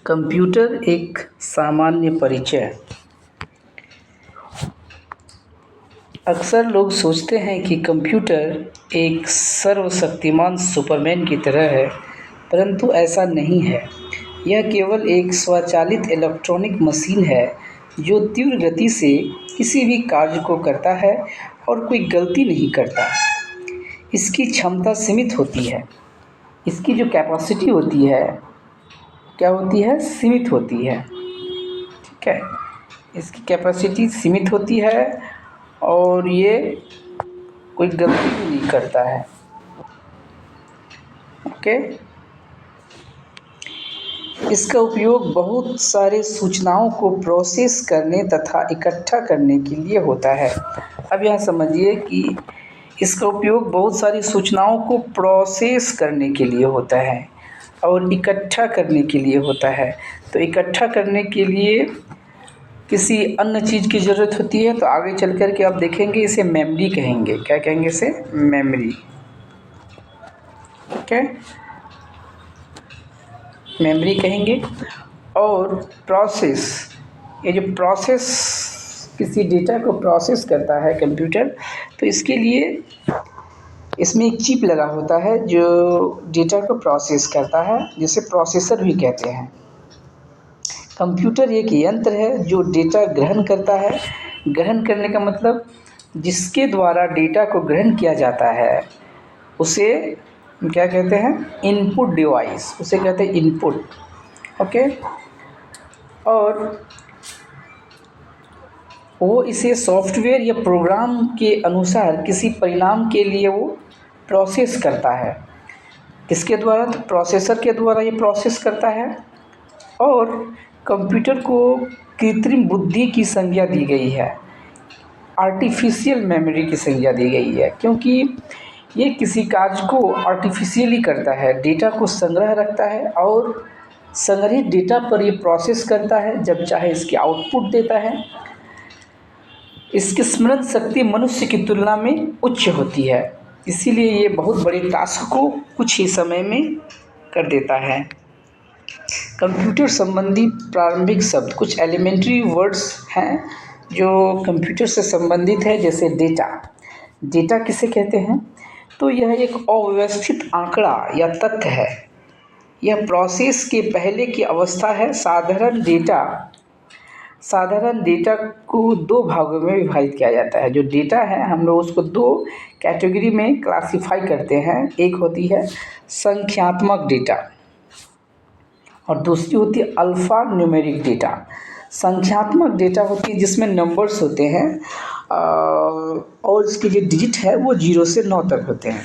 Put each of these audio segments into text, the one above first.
Computer एक सामान्य परिचय। अक्सर लोग सोचते हैं कि कंप्यूटर एक सर्वशक्तिमान सुपरमैन की तरह है, परंतु ऐसा नहीं है। यह केवल एक स्वचालित इलेक्ट्रॉनिक मशीन है जो तीव्र गति से किसी भी कार्य को करता है और कोई गलती नहीं करता। इसकी क्षमता सीमित होती है। इसकी जो कैपेसिटी होती है, क्या होती है? सीमित होती है। ठीक है, इसकी कैपेसिटी सीमित होती है और ये कोई गलती भी नहीं करता है। ओके, इसका उपयोग बहुत सारे सूचनाओं को प्रोसेस करने तथा इकट्ठा करने के लिए होता है। अब यहाँ समझिए कि इसका उपयोग बहुत सारी सूचनाओं को प्रोसेस करने के लिए होता है और इकट्ठा करने के लिए होता है। तो इकट्ठा करने के लिए किसी अन्य चीज़ की ज़रूरत होती है, तो आगे चल कर के आप देखेंगे इसे मेमोरी कहेंगे। क्या कहेंगे इसे? मेमोरी। ओके, मेमोरी कहेंगे। और प्रोसेस, ये जो प्रोसेस किसी डेटा को प्रोसेस करता है कंप्यूटर, तो इसके लिए इसमें एक चिप लगा होता है जो डेटा को प्रोसेस करता है, जिसे प्रोसेसर भी कहते हैं। कंप्यूटर एक यंत्र है जो डेटा ग्रहण करता है। ग्रहण करने का मतलब जिसके द्वारा डेटा को ग्रहण किया जाता है उसे क्या कहते हैं? इनपुट डिवाइस, उसे कहते हैं इनपुट। ओके, और वो इसे सॉफ्टवेयर या प्रोग्राम के अनुसार किसी परिणाम के लिए वो प्रोसेस करता है। किसके द्वारा? तो प्रोसेसर के द्वारा ये प्रोसेस करता है। और कंप्यूटर को कृत्रिम बुद्धि की संज्ञा दी गई है, आर्टिफिशियल मेमोरी की संज्ञा दी गई है, क्योंकि ये किसी कार्य को आर्टिफिशियली करता है, डेटा को संग्रह रखता है और संग्रहित डेटा पर ये प्रोसेस करता है, जब चाहे इसकी आउटपुट देता है। इसकी स्मरण शक्ति मनुष्य की तुलना में उच्च होती है, इसीलिए ये बहुत बड़े टास्क को कुछ ही समय में कर देता है। कंप्यूटर संबंधी प्रारंभिक शब्द, कुछ एलिमेंट्री वर्ड्स हैं जो कंप्यूटर से संबंधित है, जैसे डेटा। डेटा किसे कहते हैं? तो यह एक अव्यवस्थित आंकड़ा या तथ्य है। यह प्रोसेस के पहले की अवस्था है। साधारण डेटा को दो भागों में विभाजित किया जाता है। जो डेटा है हम लोग उसको दो कैटेगरी में क्लासिफाई करते हैं। एक होती है संख्यात्मक डेटा और दूसरी होती है अल्फ़ा न्यूमेरिक डेटा। संख्यात्मक डेटा होती है जिसमें नंबर्स होते हैं और इसके जो डिजिट है वो 0 से 9 तक होते हैं।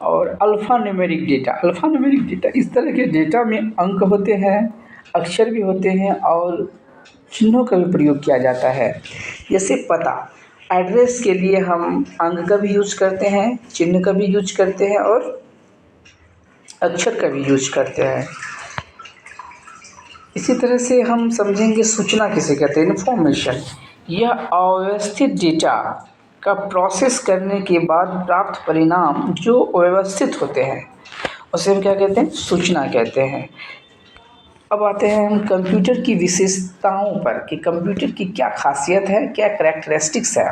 और अल्फ़ा न्यूमेरिक डेटा इस तरह के डेटा में अंक होते हैं, अक्षर भी होते हैं और चिन्हों का भी प्रयोग किया जाता है। जैसे पता, एड्रेस के लिए हम अंक का भी यूज करते हैं, चिन्ह का भी यूज करते हैं और अक्षर का भी यूज करते हैं। इसी तरह से हम समझेंगे सूचना किसे कहते हैं? इन्फॉर्मेशन। यह अव्यवस्थित डेटा का प्रोसेस करने के बाद प्राप्त परिणाम जो व्यवस्थित होते हैं उसे हम क्या कहते हैं? सूचना कहते हैं। अब आते हैं हम कंप्यूटर की विशेषताओं पर कि कंप्यूटर की क्या खासियत है, क्या कैरेक्टरिस्टिक्स है।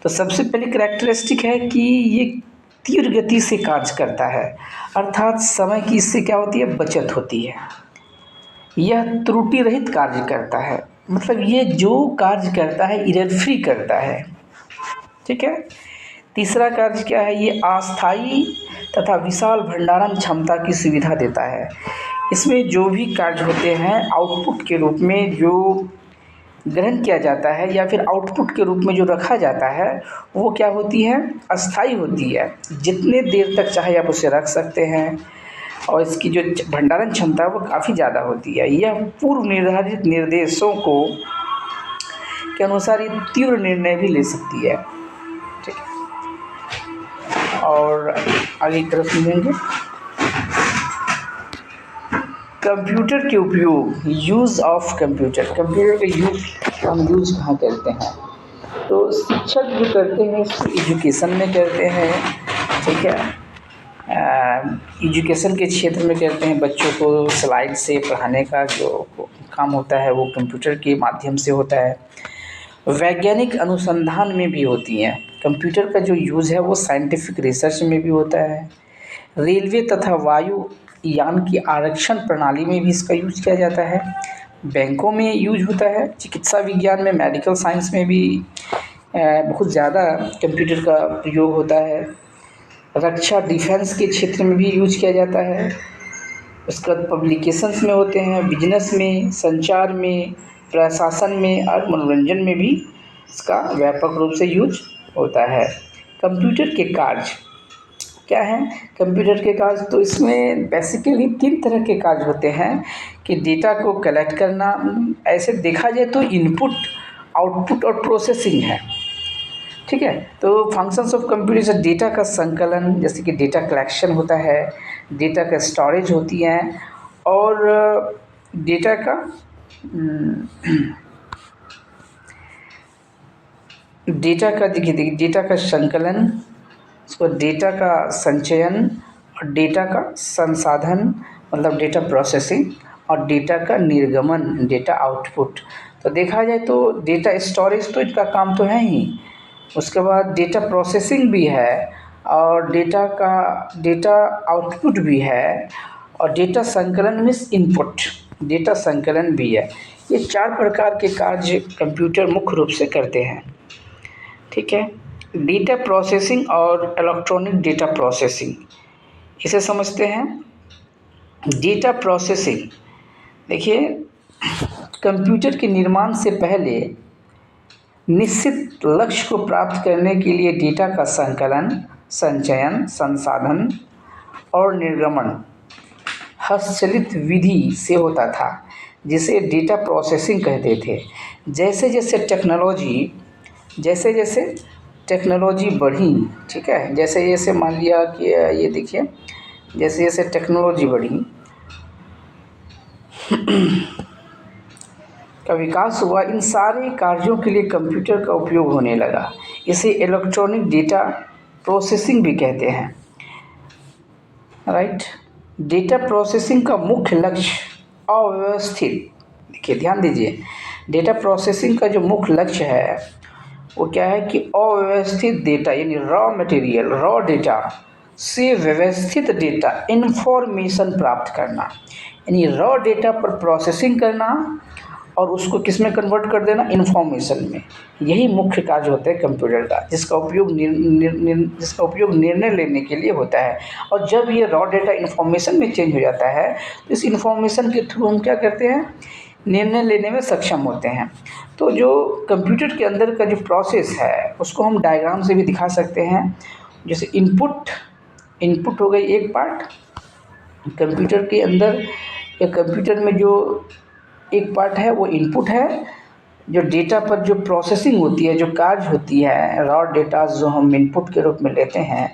तो सबसे पहली कैरेक्टरिस्टिक है कि ये तीव्र गति से कार्य करता है, अर्थात समय की इससे क्या होती है? बचत होती है। यह त्रुटि रहित कार्य करता है, मतलब ये जो कार्य करता है एरर फ्री करता है। ठीक है। तीसरा कार्य क्या है? ये अस्थायी तथा विशाल भंडारण क्षमता की सुविधा देता है। इसमें जो भी कार्य होते हैं आउटपुट के रूप में जो ग्रहण किया जाता है या फिर आउटपुट के रूप में जो रखा जाता है वो क्या होती है? अस्थायी होती है। जितने देर तक चाहे आप उसे रख सकते हैं और इसकी जो भंडारण क्षमता है वो काफ़ी ज़्यादा होती है। यह पूर्व निर्धारित निर्देशों को के अनुसार ये तीव्र निर्णय भी ले सकती है। ठीक है, और आगे की तरफ सुनेंगे कंप्यूटर के उपयोग, यूज़ ऑफ कंप्यूटर का हम यूज़ कहाँ करते हैं? तो शिक्षक जो करते हैं इसको एजुकेशन में करते हैं। ठीक है, एजुकेशन के क्षेत्र में करते हैं, बच्चों को स्लाइड से पढ़ाने का जो काम होता है वो कंप्यूटर के माध्यम से होता है। वैज्ञानिक अनुसंधान में भी होती हैं। कंप्यूटर का जो यूज़ है वो साइंटिफिक रिसर्च में भी होता है। रेलवे तथा वायु यान की आरक्षण प्रणाली में भी इसका यूज़ किया जाता है। बैंकों में यूज होता है। चिकित्सा विज्ञान में, मेडिकल साइंस में भी बहुत ज़्यादा कंप्यूटर का प्रयोग होता है। रक्षा डिफेंस के क्षेत्र में भी यूज किया जाता है। उसके बाद पब्लिकेशंस में होते हैं, बिजनेस में, संचार में, प्रशासन में और मनोरंजन में भी इसका व्यापक रूप से यूज होता है। कंप्यूटर के कार्य क्या हैं? कंप्यूटर के कार्य तो इसमें बेसिकली 3 तरह के कार्य होते हैं कि डेटा को कलेक्ट करना, ऐसे देखा जाए तो इनपुट, आउटपुट और प्रोसेसिंग है। ठीक है, तो फंक्शंस ऑफ कंप्यूटर से डेटा का संकलन, जैसे कि डेटा कलेक्शन होता है, डेटा का स्टोरेज होती है और डेटा का देखिए डेटा का संकलन, उसको डेटा का संचयन और डेटा का संसाधन मतलब डेटा प्रोसेसिंग और डेटा का निर्गमन, डेटा आउटपुट। तो देखा जाए तो डेटा स्टोरेज तो इसका काम तो है ही, उसके बाद डेटा प्रोसेसिंग भी है और डेटा आउटपुट भी है और डेटा संकलन मीन्स इनपुट, डेटा संकलन भी है। ये 4 प्रकार के कार्य कंप्यूटर मुख्य रूप से करते हैं। ठीक है, डेटा प्रोसेसिंग और इलेक्ट्रॉनिक डेटा प्रोसेसिंग, इसे समझते हैं। डेटा प्रोसेसिंग देखिए, कंप्यूटर के निर्माण से पहले निश्चित लक्ष्य को प्राप्त करने के लिए डेटा का संकलन, संचयन, संसाधन और निर्गमन हस्तचलित विधि से होता था, जिसे डेटा प्रोसेसिंग कहते थे। जैसे जैसे टेक्नोलॉजी बढ़ी, ठीक है, जैसे जैसे मान लिया कि ये देखिए, जैसे जैसे टेक्नोलॉजी बढ़ी का विकास हुआ, इन सारे कार्यों के लिए कंप्यूटर का उपयोग होने लगा। इसे इलेक्ट्रॉनिक डेटा प्रोसेसिंग भी कहते हैं। राइट, डेटा प्रोसेसिंग का मुख्य लक्ष्य अव्यवस्थित, देखिए ध्यान दीजिए, डेटा प्रोसेसिंग का जो मुख्य लक्ष्य है वो क्या है कि अव्यवस्थित डेटा यानी रॉ डेटा से व्यवस्थित डेटा इन्फॉर्मेशन प्राप्त करना, यानी रॉ डेटा पर प्रोसेसिंग करना और उसको किस में कन्वर्ट कर देना, इन्फॉर्मेशन में। यही मुख्य कार्य होता है कंप्यूटर का, जिसका उपयोग निर्णय लेने के लिए होता है। और जब ये रॉ डेटा इन्फॉर्मेशन में चेंज हो जाता है तो इस इन्फॉर्मेशन के थ्रू हम क्या करते हैं, निर्णय लेने में सक्षम होते हैं। तो जो कंप्यूटर के अंदर का जो प्रोसेस है उसको हम डायग्राम से भी दिखा सकते हैं। जैसे इनपुट हो गई एक पार्ट कंप्यूटर के अंदर, या कंप्यूटर में जो एक पार्ट है वो इनपुट है, जो डेटा पर जो प्रोसेसिंग होती है, जो कार्य होती है, रॉ डेटा जो हम इनपुट के रूप में लेते हैं,